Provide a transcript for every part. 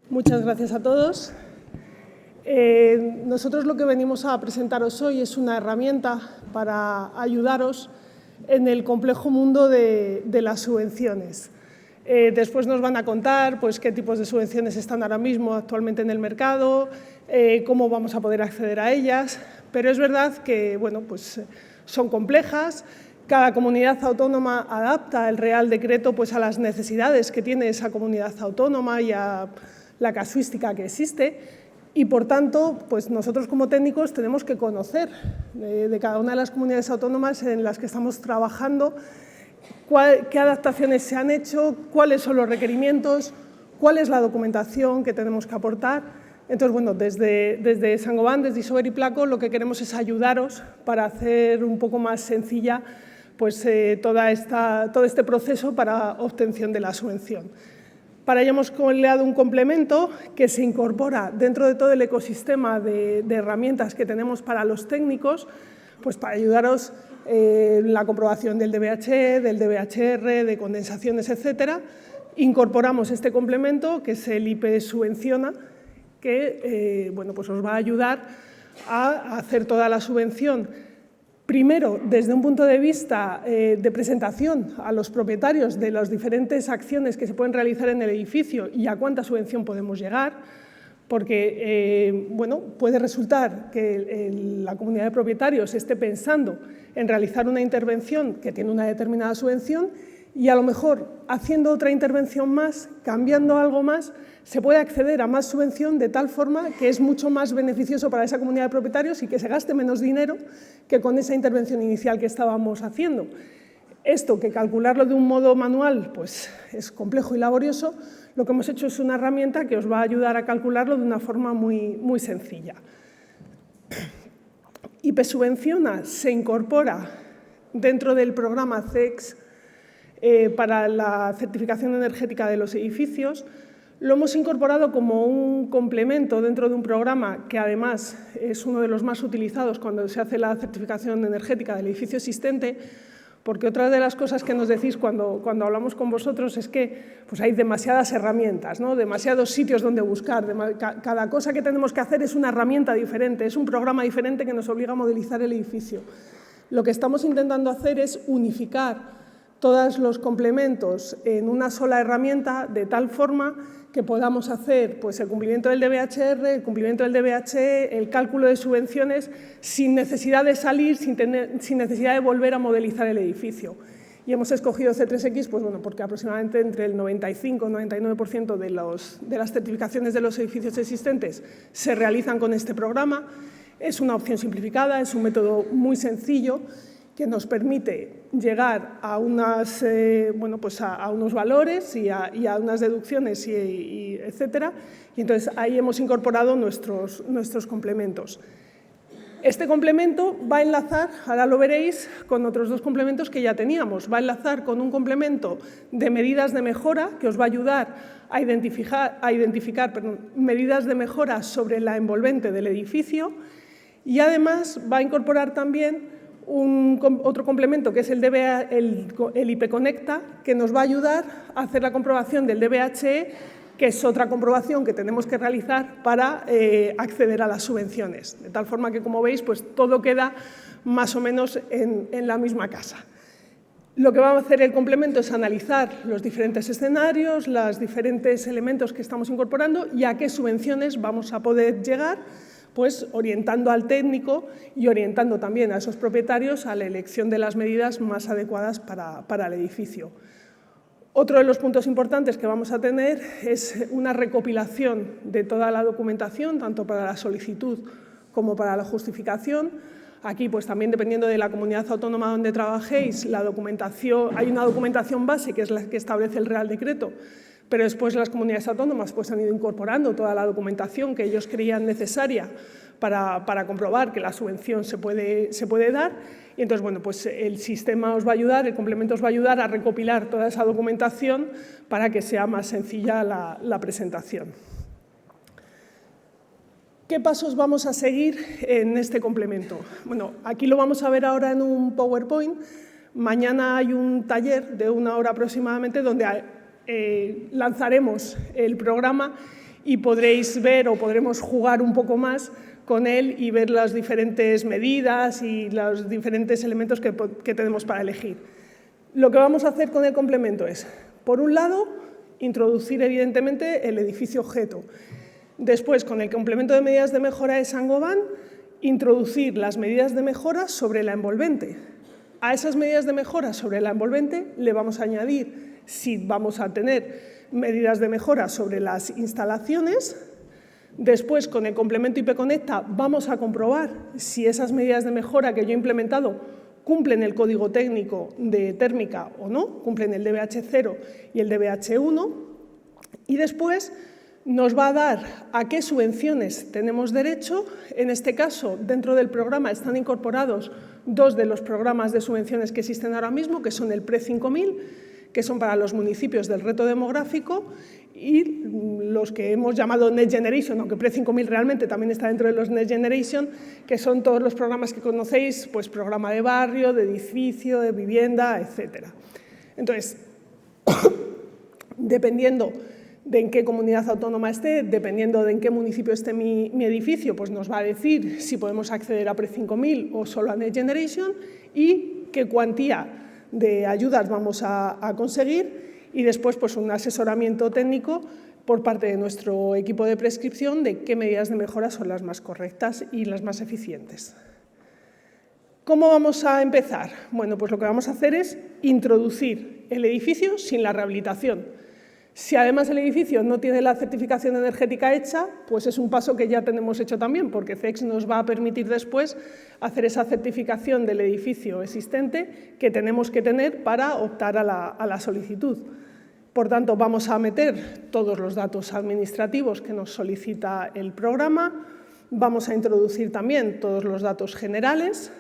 Muchas gracias a todos. Nosotros lo que venimos a presentaros hoy es una herramienta para ayudaros en el complejo mundo de las subvenciones. Después nos van a contar pues, qué tipos de subvenciones están ahora mismo actualmente en el mercado, cómo vamos a poder acceder a ellas, pero es verdad que bueno, pues, son complejas. Cada comunidad autónoma adapta el Real Decreto pues, a las necesidades que tiene esa comunidad autónoma y a la casuística que existe y, por tanto, pues nosotros como técnicos tenemos que conocer de cada una de las comunidades autónomas en las que estamos trabajando qué adaptaciones se han hecho, cuáles son los requerimientos, cuál es la documentación que tenemos que aportar. Entonces, bueno, desde Saint-Gobain, desde Isover y Placo, lo que queremos es ayudaros para hacer un poco más sencilla pues, todo este proceso para obtención de la subvención. Para ello hemos creado un complemento que se incorpora dentro de todo el ecosistema de herramientas que tenemos para los técnicos, pues para ayudaros en la comprobación del DBH, del DBHR, de condensaciones, etcétera. Incorporamos este complemento, que es el IP Subvenciona, que bueno, pues os va a ayudar a hacer toda la subvención. Primero, desde un punto de vista de presentación a los propietarios de las diferentes acciones que se pueden realizar en el edificio y a cuánta subvención podemos llegar, porque bueno, puede resultar que la comunidad de propietarios esté pensando en realizar una intervención que tiene una determinada subvención y a lo mejor haciendo otra intervención más, cambiando algo más, se puede acceder a más subvención de tal forma que es mucho más beneficioso para esa comunidad de propietarios y que se gaste menos dinero que con esa intervención inicial que estábamos haciendo. Esto, que calcularlo de un modo manual pues, es complejo y laborioso, lo que hemos hecho es una herramienta que os va a ayudar a calcularlo de una forma muy sencilla. IP Subvenciona se incorpora dentro del programa CEX para la certificación energética de los edificios. Lo hemos incorporado como un complemento dentro de un programa que además es uno de los más utilizados cuando se hace la certificación energética del edificio existente, porque otra de las cosas que nos decís cuando hablamos con vosotros es que pues hay demasiadas herramientas, ¿no? Demasiados sitios donde buscar, cada cosa que tenemos que hacer es una herramienta diferente, es un programa diferente que nos obliga a modelizar el edificio. Lo que estamos intentando hacer es unificar todos los complementos en una sola herramienta de tal forma que podamos hacer pues, el cumplimiento del DBHR, el cumplimiento del DBHE, el cálculo de subvenciones sin necesidad de salir, sin necesidad de volver a modelizar el edificio. Y hemos escogido C3X pues, bueno, porque aproximadamente entre el 95-99% de las certificaciones de los edificios existentes se realizan con este programa. Es una opción simplificada, es un método muy sencillo que nos permite llegar a, bueno, pues a unos valores y a unas deducciones, etcétera. Y entonces ahí hemos incorporado nuestros complementos. Este complemento va a enlazar, ahora lo veréis, con otros dos complementos que ya teníamos. Va a enlazar con un complemento de medidas de mejora que os va a ayudar a identificar medidas de mejora sobre la envolvente del edificio y además va a incorporar también otro complemento que es el IP Conecta, que nos va a ayudar a hacer la comprobación del DBHE, que es otra comprobación que tenemos que realizar para acceder a las subvenciones. De tal forma que, como veis, pues todo queda más o menos en la misma casa. Lo que va a hacer el complemento es analizar los diferentes escenarios, los diferentes elementos que estamos incorporando y a qué subvenciones vamos a poder llegar, pues orientando al técnico y orientando también a esos propietarios a la elección de las medidas más adecuadas para el edificio. Otro de los puntos importantes que vamos a tener es una recopilación de toda la documentación, tanto para la solicitud como para la justificación. Aquí, pues también dependiendo de la comunidad autónoma donde trabajéis, hay una documentación base que es la que establece el Real Decreto, pero después las comunidades autónomas pues, han ido incorporando toda la documentación que ellos creían necesaria para comprobar que la subvención se puede dar. Y entonces, bueno, pues el sistema os va a ayudar, el complemento os va a ayudar a recopilar toda esa documentación para que sea más sencilla la presentación. ¿Qué pasos vamos a seguir en este complemento? Bueno, aquí lo vamos a ver ahora en un PowerPoint. Mañana hay un taller de 1 hora aproximadamente donde lanzaremos el programa y podréis ver o podremos jugar un poco más con él y ver las diferentes medidas y los diferentes elementos que tenemos para elegir. Lo que vamos a hacer con el complemento es, por un lado, introducir evidentemente el edificio objeto. Después, con el complemento de medidas de mejora de Saint-Gobain, introducir las medidas de mejora sobre la envolvente. A esas medidas de mejora sobre la envolvente le vamos a añadir, si vamos a tener medidas de mejora sobre las instalaciones. Después, con el complemento IP Conecta, vamos a comprobar si esas medidas de mejora que yo he implementado cumplen el código técnico de térmica o no, cumplen el DBH0 y el DBH1. Y después nos va a dar a qué subvenciones tenemos derecho. En este caso, dentro del programa están incorporados dos de los programas de subvenciones que existen ahora mismo, que son el PRE5000, que son para los municipios del reto demográfico, y los que hemos llamado Next Generation, aunque PRE5000 realmente también está dentro de los Next Generation, que son todos los programas que conocéis, pues programa de barrio, de edificio, de vivienda, etc. Entonces, dependiendo de en qué comunidad autónoma esté, dependiendo de en qué municipio esté mi edificio, pues nos va a decir si podemos acceder a PRE5000 o solo a Next Generation y qué cuantía de ayudas vamos a conseguir, y después pues un asesoramiento técnico por parte de nuestro equipo de prescripción de qué medidas de mejora son las más correctas y las más eficientes. ¿Cómo vamos a empezar? Bueno, pues lo que vamos a hacer es introducir el edificio sin la rehabilitación. Si además el edificio no tiene la certificación energética hecha, pues es un paso que ya tenemos hecho también, porque CEX nos va a permitir después hacer esa certificación del edificio existente que tenemos que tener para optar a la solicitud. Por tanto, vamos a meter todos los datos administrativos que nos solicita el programa, vamos a introducir también todos los datos generales,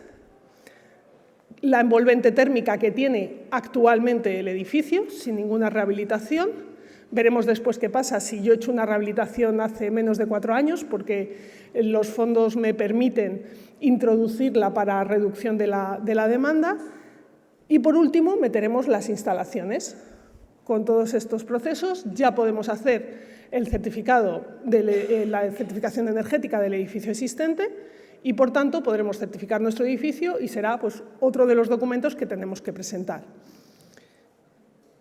la envolvente térmica que tiene actualmente el edificio, sin ninguna rehabilitación. Veremos después qué pasa si yo he hecho una rehabilitación hace menos de 4 años, porque los fondos me permiten introducirla para reducción de la demanda. Y por último, meteremos las instalaciones. Con todos estos procesos ya podemos hacer el certificado de la certificación energética del edificio existente y, por tanto, podremos certificar nuestro edificio y será pues, otro de los documentos que tenemos que presentar.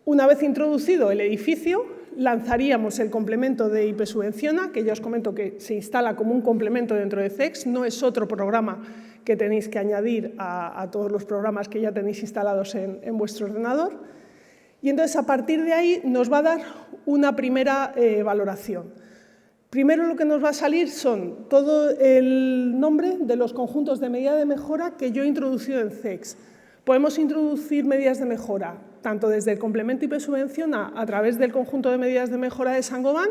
Una vez introducido el edificio, lanzaríamos el complemento de IP Subvenciona, que ya os comento que se instala como un complemento dentro de CEX, no es otro programa que tenéis que añadir a todos los programas que ya tenéis instalados en vuestro ordenador. Y entonces, a partir de ahí, nos va a dar una primera valoración. Primero lo que nos va a salir son todo el nombre de los conjuntos de medida de mejora que yo he introducido en CEX. Podemos introducir medidas de mejora tanto desde el complemento IP Subvenciona a través del conjunto de medidas de mejora de Saint-Gobain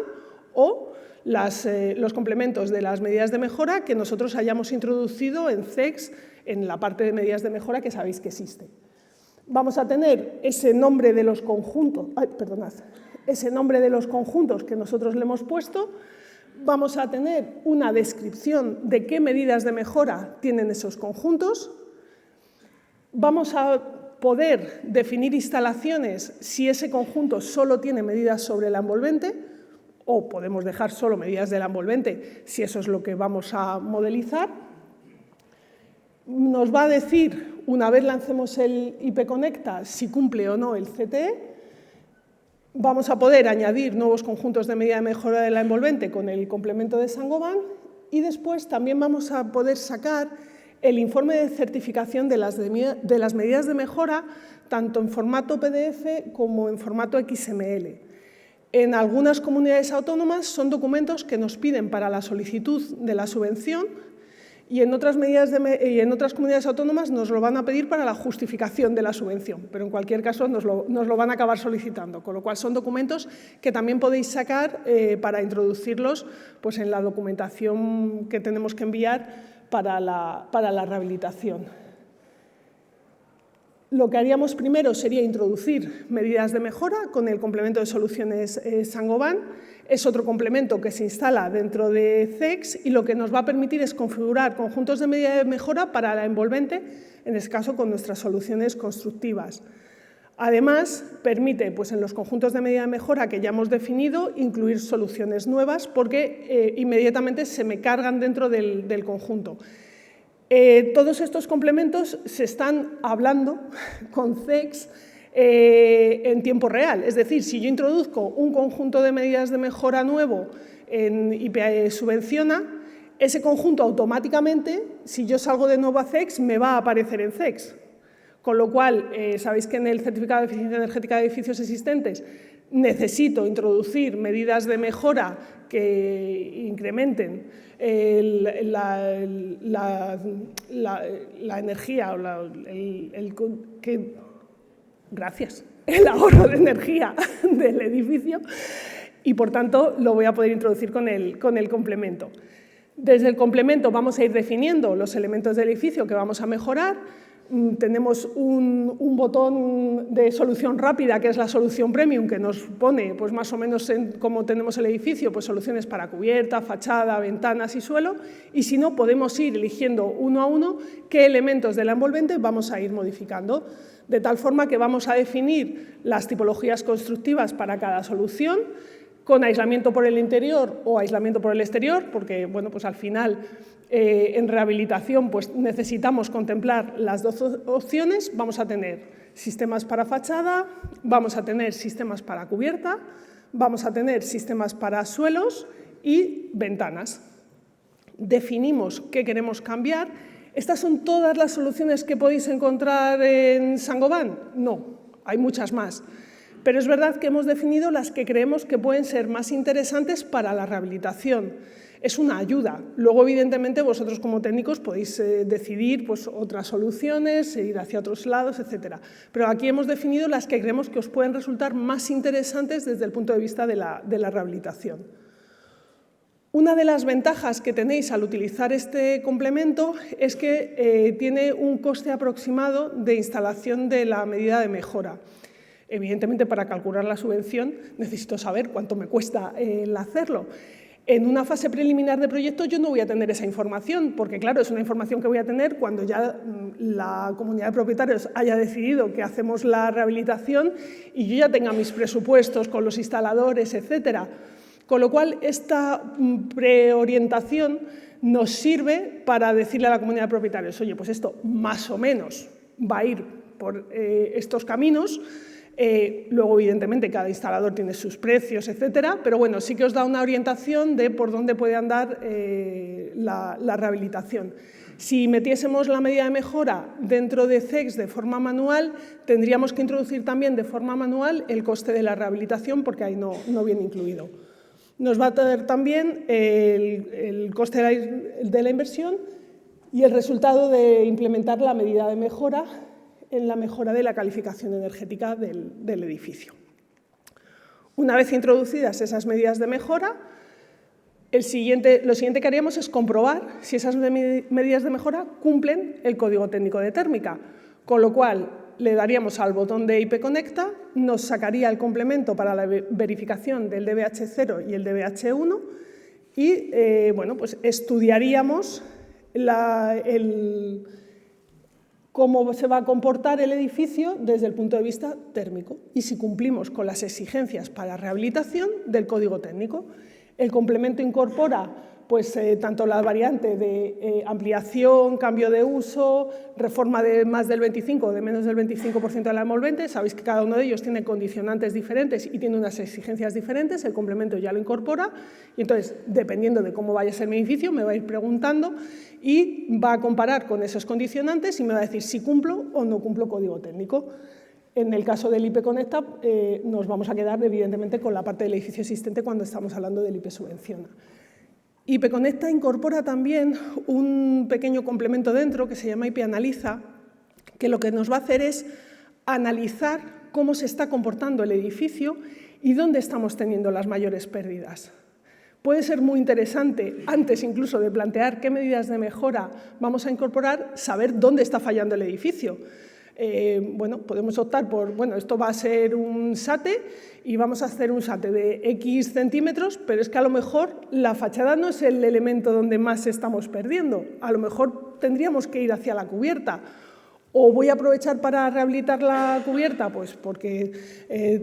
o los complementos de las medidas de mejora que nosotros hayamos introducido en CEX en la parte de medidas de mejora que sabéis que existe. Vamos a tener ese nombre de los conjuntos, ese nombre de los conjuntos que nosotros le hemos puesto. Vamos a tener una descripción de qué medidas de mejora tienen esos conjuntos. Vamos a poder definir instalaciones si ese conjunto solo tiene medidas sobre la envolvente, o podemos dejar solo medidas de la envolvente si eso es lo que vamos a modelizar. Nos va a decir, una vez lancemos el IP Conecta, si cumple o no el CTE. Vamos a poder añadir nuevos conjuntos de medida de mejora de la envolvente con el complemento de Saint-Gobain y después también vamos a poder sacar el informe de certificación de las medidas de mejora tanto en formato PDF como en formato XML. En algunas comunidades autónomas son documentos que nos piden para la solicitud de la subvención y en otras comunidades autónomas nos lo van a pedir para la justificación de la subvención, pero en cualquier caso nos lo van a acabar solicitando, con lo cual son documentos que también podéis sacar para introducirlos pues, en la documentación que tenemos que enviar para la rehabilitación. Lo que haríamos primero sería introducir medidas de mejora con el complemento de soluciones Saint-Gobain. Es otro complemento que se instala dentro de CEX y lo que nos va a permitir es configurar conjuntos de medida de mejora para la envolvente, en este caso con nuestras soluciones constructivas. Además, permite, pues, en los conjuntos de medida de mejora que ya hemos definido, incluir soluciones nuevas porque inmediatamente se me cargan dentro del conjunto. Todos estos complementos se están hablando con CEX en tiempo real. Es decir, si yo introduzco un conjunto de medidas de mejora nuevo en IP subvenciona, ese conjunto automáticamente, si yo salgo de nuevo a CEX, me va a aparecer en CEX. Con lo cual, sabéis que en el certificado de eficiencia energética de edificios existentes necesito introducir medidas de mejora que incrementen la energía o el ahorro de energía del edificio y, por tanto, lo voy a poder introducir con el complemento. Desde el complemento vamos a ir definiendo los elementos del edificio que vamos a mejorar. Tenemos un botón de solución rápida, que es la solución premium, que nos pone, pues, más o menos cómo tenemos el edificio, pues, soluciones para cubierta, fachada, ventanas y suelo, y si no, podemos ir eligiendo uno a uno qué elementos de la envolvente vamos a ir modificando, de tal forma que vamos a definir las tipologías constructivas para cada solución, con aislamiento por el interior o aislamiento por el exterior, porque, bueno, pues al final en rehabilitación pues necesitamos contemplar las dos opciones. Vamos a tener sistemas para fachada, vamos a tener sistemas para cubierta, vamos a tener sistemas para suelos y ventanas. Definimos qué queremos cambiar. ¿Estas son todas las soluciones que podéis encontrar en Saint-Gobain? No, hay muchas más. Pero es verdad que hemos definido las que creemos que pueden ser más interesantes para la rehabilitación. Es una ayuda. Luego, evidentemente, vosotros como técnicos podéis decidir, pues, otras soluciones, ir hacia otros lados, etc. Pero aquí hemos definido las que creemos que os pueden resultar más interesantes desde el punto de vista de la rehabilitación. Una de las ventajas que tenéis al utilizar este complemento es que tiene un coste aproximado de instalación de la medida de mejora. Evidentemente, para calcular la subvención necesito saber cuánto me cuesta el hacerlo. En una fase preliminar de proyecto yo no voy a tener esa información, porque, claro, es una información que voy a tener cuando ya la comunidad de propietarios haya decidido que hacemos la rehabilitación y yo ya tenga mis presupuestos con los instaladores, etcétera. Con lo cual, esta preorientación nos sirve para decirle a la comunidad de propietarios, oye, pues esto más o menos va a ir por estos caminos. Luego, evidentemente, cada instalador tiene sus precios, etcétera, pero bueno, sí que os da una orientación de por dónde puede andar la rehabilitación. Si metiésemos la medida de mejora dentro de CEX de forma manual, tendríamos que introducir también de forma manual el coste de la rehabilitación, porque ahí no viene incluido. Nos va a tener también el coste de la inversión y el resultado de implementar la medida de mejora en la mejora de la calificación energética del edificio. Una vez introducidas esas medidas de mejora, lo siguiente que haríamos es comprobar si esas medidas de mejora cumplen el código técnico de térmica, con lo cual le daríamos al botón de IP Conecta, nos sacaría el complemento para la verificación del DBH0 y el DBH1 y bueno, pues estudiaríamos cómo se va a comportar el edificio desde el punto de vista térmico y si cumplimos con las exigencias para rehabilitación del código técnico. El complemento incorpora pues, tanto la variante de ampliación, cambio de uso, reforma de más del 25 o de menos del 25% de la envolvente. Sabéis que cada uno de ellos tiene condicionantes diferentes y tiene unas exigencias diferentes. El complemento ya lo incorpora y entonces, dependiendo de cómo vaya a ser mi edificio, me va a ir preguntando y va a comparar con esos condicionantes y me va a decir si cumplo o no cumplo código técnico. En el caso del IP Conecta, nos vamos a quedar, evidentemente, con la parte del edificio existente cuando estamos hablando del IP Subvenciona. IP Conecta incorpora también un pequeño complemento dentro que se llama IP Analiza, que lo que nos va a hacer es analizar cómo se está comportando el edificio y dónde estamos teniendo las mayores pérdidas. Puede ser muy interesante, antes incluso de plantear qué medidas de mejora vamos a incorporar, saber dónde está fallando el edificio. Bueno, podemos optar por, bueno, esto va a ser un SATE y vamos a hacer un SATE de X centímetros, pero es que a lo mejor la fachada no es el elemento donde más estamos perdiendo. A lo mejor tendríamos que ir hacia la cubierta O voy a aprovechar para rehabilitar la cubierta, pues porque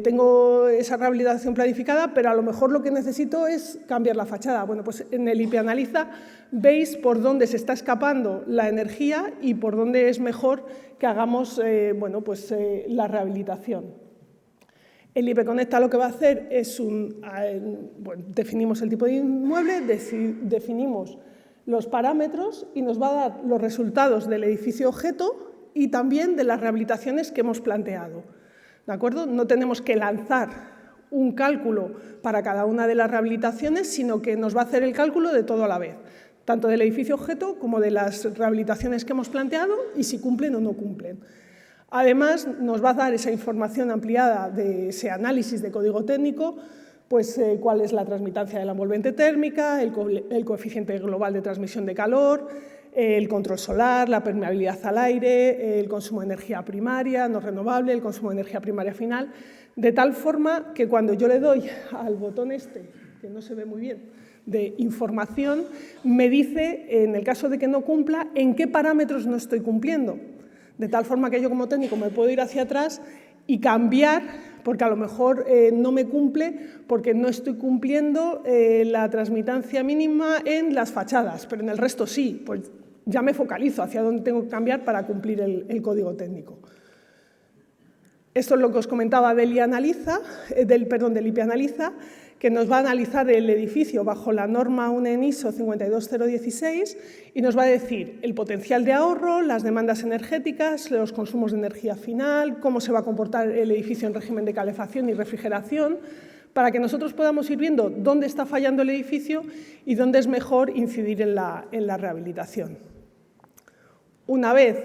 tengo esa rehabilitación planificada, pero a lo mejor lo que necesito es cambiar la fachada. Bueno, pues en el IP Analiza veis por dónde se está escapando la energía y por dónde es mejor que hagamos la rehabilitación. El IP Conecta lo que va a hacer es definimos el tipo de inmueble, definimos los parámetros y nos va a dar los resultados del edificio objeto y también de las rehabilitaciones que hemos planteado. ¿De acuerdo? No tenemos que lanzar un cálculo para cada una de las rehabilitaciones, sino que nos va a hacer el cálculo de todo a la vez, tanto del edificio objeto como de las rehabilitaciones que hemos planteado y si cumplen o no cumplen. Además, nos va a dar esa información ampliada de ese análisis de código técnico, pues cuál es la transmitancia de la envolvente térmica, el coeficiente global de transmisión de calor, el control solar, la permeabilidad al aire, el consumo de energía primaria no renovable, el consumo de energía primaria final, de tal forma que cuando yo le doy al botón este, que no se ve muy bien, de información, me dice, en el caso de que no cumpla, en qué parámetros no estoy cumpliendo. De tal forma que yo como técnico me puedo ir hacia atrás y cambiar, porque a lo mejor no me cumple porque no estoy cumpliendo la transmitancia mínima en las fachadas, pero en el resto sí, pues ya me focalizo hacia dónde tengo que cambiar para cumplir el código técnico. Esto es lo que os comentaba del IP Analiza, que nos va a analizar el edificio bajo la norma UNEN ISO 52016 y nos va a decir el potencial de ahorro, las demandas energéticas, los consumos de energía final, cómo se va a comportar el edificio en régimen de calefacción y refrigeración, para que nosotros podamos ir viendo dónde está fallando el edificio y dónde es mejor incidir en la rehabilitación. Una vez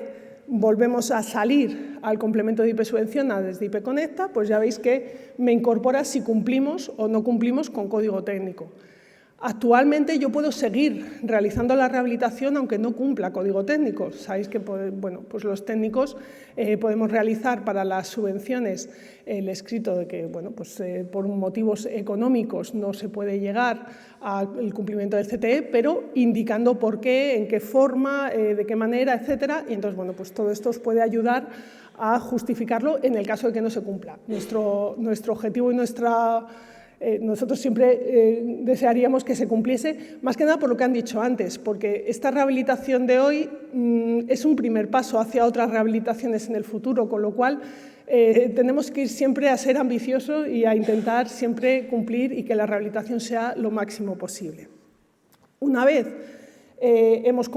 volvemos a salir al complemento de IP Subvenciona desde IP Conecta, pues ya veis que me incorpora si cumplimos o no cumplimos con código técnico. Actualmente yo puedo seguir realizando la rehabilitación aunque no cumpla código técnico. Sabéis que pues los técnicos podemos realizar para las subvenciones el escrito de que por motivos económicos no se puede llegar al cumplimiento del CTE, pero indicando por qué, en qué forma, de qué manera, etcétera. Y entonces, pues todo esto os puede ayudar a justificarlo en el caso de que no se cumpla. Nuestro objetivo y nosotros siempre desearíamos que se cumpliese, más que nada por lo que han dicho antes, porque esta rehabilitación de hoy es un primer paso hacia otras rehabilitaciones en el futuro, con lo cual tenemos que ir siempre a ser ambiciosos y a intentar siempre cumplir y que la rehabilitación sea lo máximo posible. Una vez hemos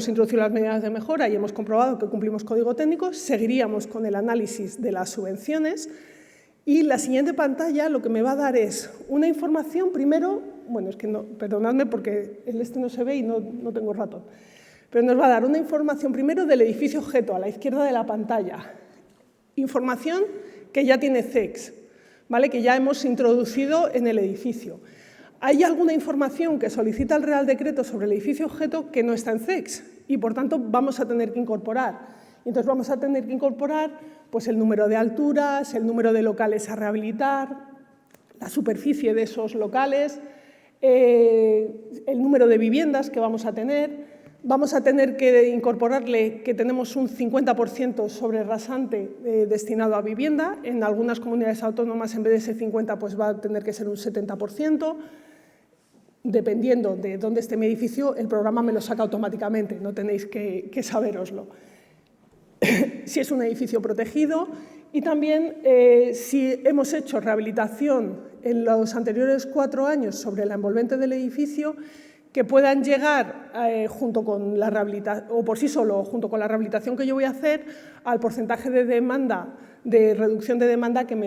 introducido las medidas de mejora y hemos comprobado que cumplimos código técnico, seguiríamos con el análisis de las subvenciones. Y la siguiente pantalla lo que me va a dar es una información, primero, perdonadme porque el no se ve y no tengo ratón, pero nos va a dar una información primero del edificio objeto a la izquierda de la pantalla. Información que ya tiene CEX, ¿vale? Que ya hemos introducido en el edificio. Hay alguna información que solicita el Real Decreto sobre el edificio objeto que no está en CEX y, por tanto, vamos a tener que incorporar. Entonces vamos a tener que incorporar pues, el número de alturas, el número de locales a rehabilitar, la superficie de esos locales, el número de viviendas que vamos a tener. Vamos a tener que incorporarle que tenemos un 50% sobre rasante destinado a vivienda. En algunas comunidades autónomas, en vez de ese 50%, pues va a tener que ser un 70%. Dependiendo de dónde esté mi edificio, el programa me lo saca automáticamente, no tenéis que sabéroslo. Si es un edificio protegido y también si hemos hecho rehabilitación en los anteriores 4 años sobre la envolvente del edificio, que puedan llegar junto con la rehabilitación, o por sí solo, junto con la rehabilitación que yo voy a hacer, al porcentaje de demanda, de reducción de demanda que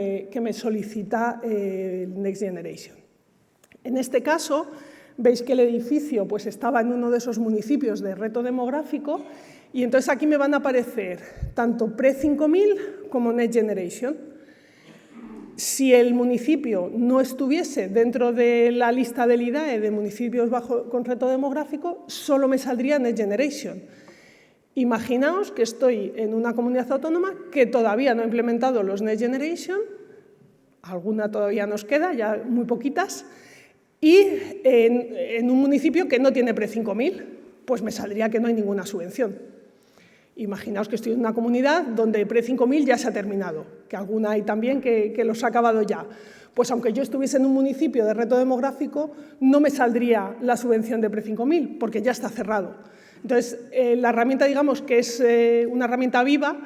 me solicita Next Generation. En este caso, veis que el edificio pues, estaba en uno de esos municipios de reto demográfico y entonces aquí me van a aparecer tanto Pre-5000 como Next Generation. Si el municipio no estuviese dentro de la lista del IDAE de municipios con reto demográfico, solo me saldría Next Generation. Imaginaos que estoy en una comunidad autónoma que todavía no ha implementado los Next Generation, alguna todavía nos queda, ya muy poquitas, y en un municipio que no tiene Pre-5000, pues me saldría que no hay ninguna subvención. Imaginaos que estoy en una comunidad donde pre-5000 ya se ha terminado, que alguna hay también que los ha acabado ya. Pues aunque yo estuviese en un municipio de reto demográfico, no me saldría la subvención de pre-5000, porque ya está cerrado. Entonces, la herramienta, digamos, que es una herramienta viva,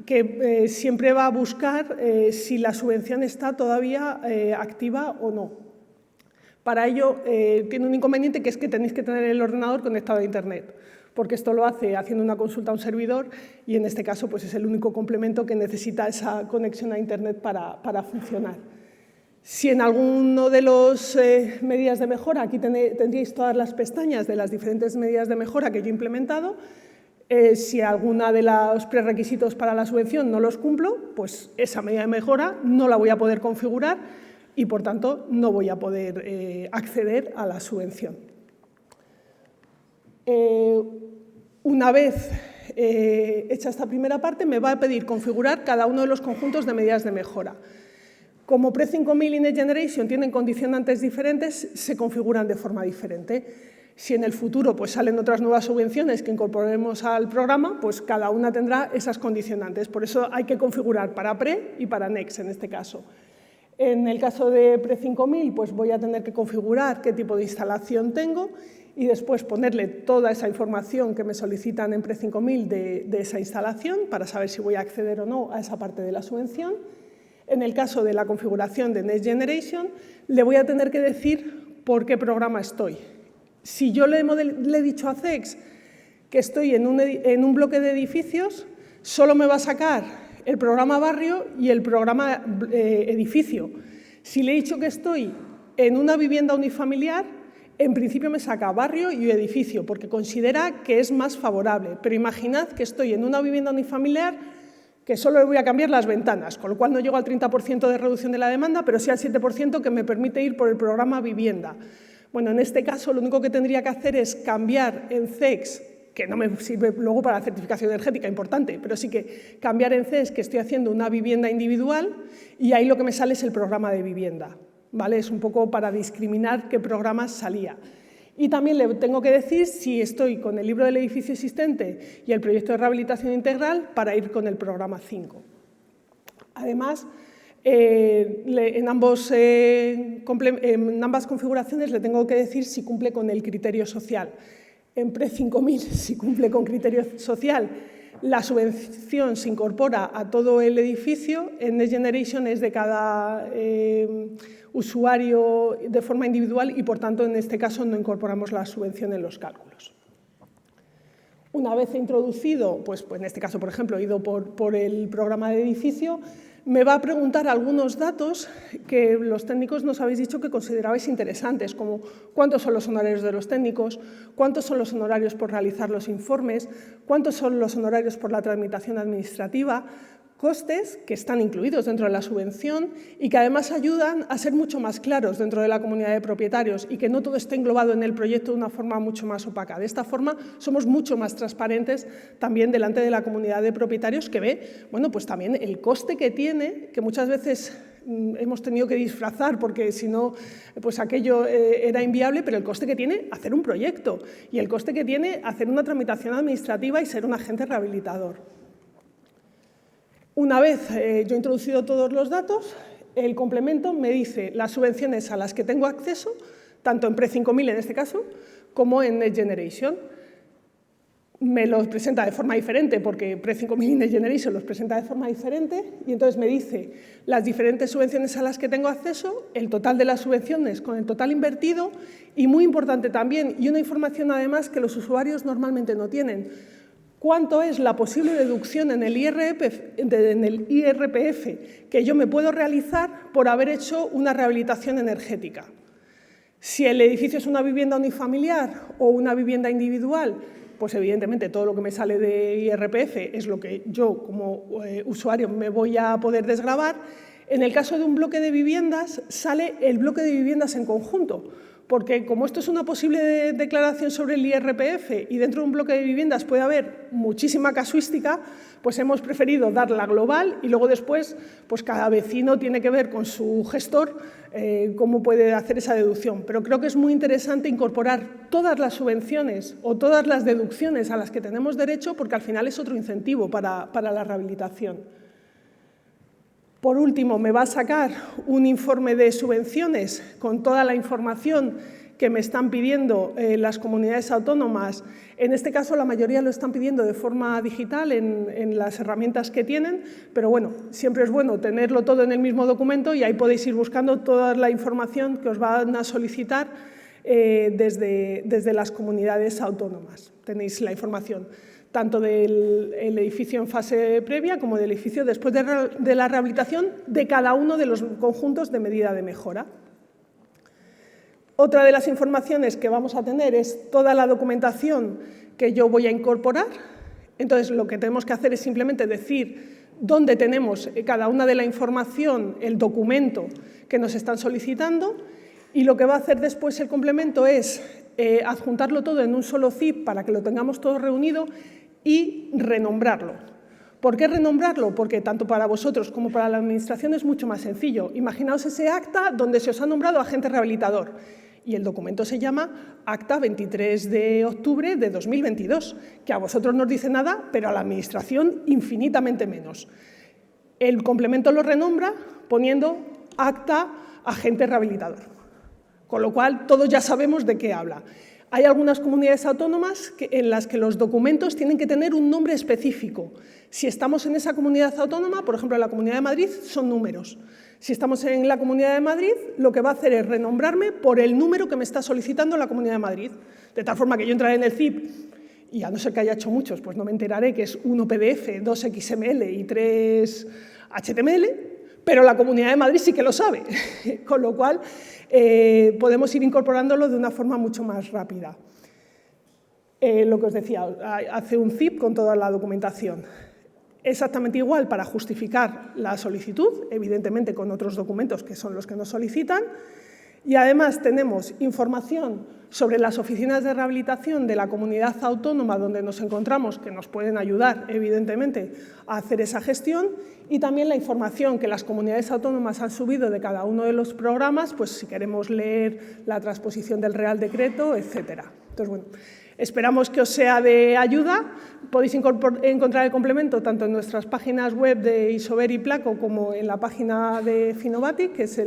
que siempre va a buscar si la subvención está todavía activa o no. Para ello, tiene un inconveniente, que es que tenéis que tener el ordenador conectado a Internet, porque esto lo hace haciendo una consulta a un servidor y en este caso pues, es el único complemento que necesita esa conexión a Internet para funcionar. Si en alguno de las medidas de mejora, aquí tendríais todas las pestañas de las diferentes medidas de mejora que yo he implementado, si alguna de los prerequisitos para la subvención no los cumplo, pues esa medida de mejora no la voy a poder configurar y, por tanto, no voy a poder acceder a la subvención. Una vez hecha esta primera parte, me va a pedir configurar cada uno de los conjuntos de medidas de mejora. Como Pre-5000 y Next Generation tienen condicionantes diferentes, se configuran de forma diferente. Si en el futuro pues, salen otras nuevas subvenciones que incorporemos al programa, pues cada una tendrá esas condicionantes. Por eso hay que configurar para Pre y para Next en este caso. En el caso de Pre-5000, pues voy a tener que configurar qué tipo de instalación tengo y después ponerle toda esa información que me solicitan en Pre-5000 de esa instalación para saber si voy a acceder o no a esa parte de la subvención. En el caso de la configuración de Next Generation, le voy a tener que decir por qué programa estoy. Si yo le he dicho a CEX que estoy en un bloque de edificios, solo me va a sacar el programa barrio y el programa edificio. Si le he dicho que estoy en una vivienda unifamiliar, en principio me saca barrio y edificio, porque considera que es más favorable. Pero imaginad que estoy en una vivienda unifamiliar que solo le voy a cambiar las ventanas, con lo cual no llego al 30% de reducción de la demanda, pero sí al 7% que me permite ir por el programa vivienda. Bueno, en este caso lo único que tendría que hacer es cambiar en CEX, que no me sirve luego para la certificación energética, importante, pero sí que cambiar en CEX que estoy haciendo una vivienda individual y ahí lo que me sale es el programa de vivienda, ¿vale? Es un poco para discriminar qué programas salía. Y también le tengo que decir si estoy con el libro del edificio existente y el proyecto de rehabilitación integral para ir con el programa 5. Además, en ambas configuraciones le tengo que decir si cumple con el criterio social. En Pre-5000, si cumple con criterio social, la subvención se incorpora a todo el edificio. En Next Generation es de cada usuario de forma individual y, por tanto, en este caso no incorporamos la subvención en los cálculos. Una vez introducido, pues en este caso, por ejemplo, he ido por el programa de edificio, me va a preguntar algunos datos que los técnicos nos habéis dicho que considerabais interesantes, como cuántos son los honorarios de los técnicos, cuántos son los honorarios por realizar los informes, cuántos son los honorarios por la tramitación administrativa, costes que están incluidos dentro de la subvención y que además ayudan a ser mucho más claros dentro de la comunidad de propietarios y que no todo esté englobado en el proyecto de una forma mucho más opaca. De esta forma somos mucho más transparentes también delante de la comunidad de propietarios que ve, bueno, pues también el coste que tiene, que muchas veces hemos tenido que disfrazar porque si no, pues aquello era inviable, pero el coste que tiene hacer un proyecto y el coste que tiene hacer una tramitación administrativa y ser un agente rehabilitador. Una vez yo he introducido todos los datos, el complemento me dice las subvenciones a las que tengo acceso, tanto en Pre-5000 en este caso, como en Next Generation. Me los presenta de forma diferente porque Pre-5000 y Next Generation los presenta de forma diferente y entonces me dice las diferentes subvenciones a las que tengo acceso, el total de las subvenciones con el total invertido y, muy importante también, y una información además que los usuarios normalmente no tienen, cuánto es la posible deducción en el IRPF que yo me puedo realizar por haber hecho una rehabilitación energética. Si el edificio es una vivienda unifamiliar o una vivienda individual, pues evidentemente todo lo que me sale de IRPF es lo que yo como usuario me voy a poder desgravar. En el caso de un bloque de viviendas, sale el bloque de viviendas en conjunto, porque como esto es una posible declaración sobre el IRPF y dentro de un bloque de viviendas puede haber muchísima casuística, pues hemos preferido dar la global y luego después pues cada vecino tiene que ver con su gestor cómo puede hacer esa deducción. Pero creo que es muy interesante incorporar todas las subvenciones o todas las deducciones a las que tenemos derecho, porque al final es otro incentivo para la rehabilitación. Por último, me va a sacar un informe de subvenciones con toda la información que me están pidiendo las comunidades autónomas. En este caso, la mayoría lo están pidiendo de forma digital en las herramientas que tienen, pero bueno, siempre es bueno tenerlo todo en el mismo documento y ahí podéis ir buscando toda la información que os van a solicitar desde las comunidades autónomas. Tenéis la información tanto del edificio en fase previa como del edificio después de la rehabilitación de cada uno de los conjuntos de medida de mejora. Otra de las informaciones que vamos a tener es toda la documentación que yo voy a incorporar. Entonces, lo que tenemos que hacer es simplemente decir dónde tenemos cada una de la información, el documento que nos están solicitando, y lo que va a hacer después el complemento es adjuntarlo todo en un solo zip para que lo tengamos todo reunido y renombrarlo. ¿Por qué renombrarlo? Porque tanto para vosotros como para la Administración es mucho más sencillo. Imaginaos ese acta donde se os ha nombrado agente rehabilitador y el documento se llama Acta 23 de octubre de 2022, que a vosotros no os dice nada, pero a la Administración infinitamente menos. El complemento lo renombra poniendo Acta agente rehabilitador, con lo cual todos ya sabemos de qué habla. Hay algunas comunidades autónomas en las que los documentos tienen que tener un nombre específico. Si estamos en esa comunidad autónoma, por ejemplo, en la Comunidad de Madrid, son números. Si estamos en la Comunidad de Madrid, lo que va a hacer es renombrarme por el número que me está solicitando la Comunidad de Madrid. De tal forma que yo entraré en el ZIP y, a no ser que haya hecho muchos, pues no me enteraré que es 1 PDF, 2 XML y 3 HTML, pero la Comunidad de Madrid sí que lo sabe, con lo cual podemos ir incorporándolo de una forma mucho más rápida. Lo que os decía, hace un zip con toda la documentación. Exactamente igual para justificar la solicitud, evidentemente con otros documentos que son los que nos solicitan. Y además tenemos información sobre las oficinas de rehabilitación de la comunidad autónoma donde nos encontramos, que nos pueden ayudar, evidentemente, a hacer esa gestión, y también la información que las comunidades autónomas han subido de cada uno de los programas, pues si queremos leer la transposición del Real Decreto, etcétera. Entonces, bueno, esperamos que os sea de ayuda. Podéis encontrar el complemento tanto en nuestras páginas web de Isover y Placo como en la página de Finovati, que es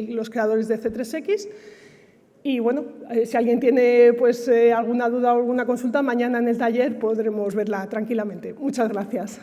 los creadores de C3X. Y bueno, si alguien tiene pues, alguna duda o alguna consulta, mañana en el taller podremos verla tranquilamente. Muchas gracias.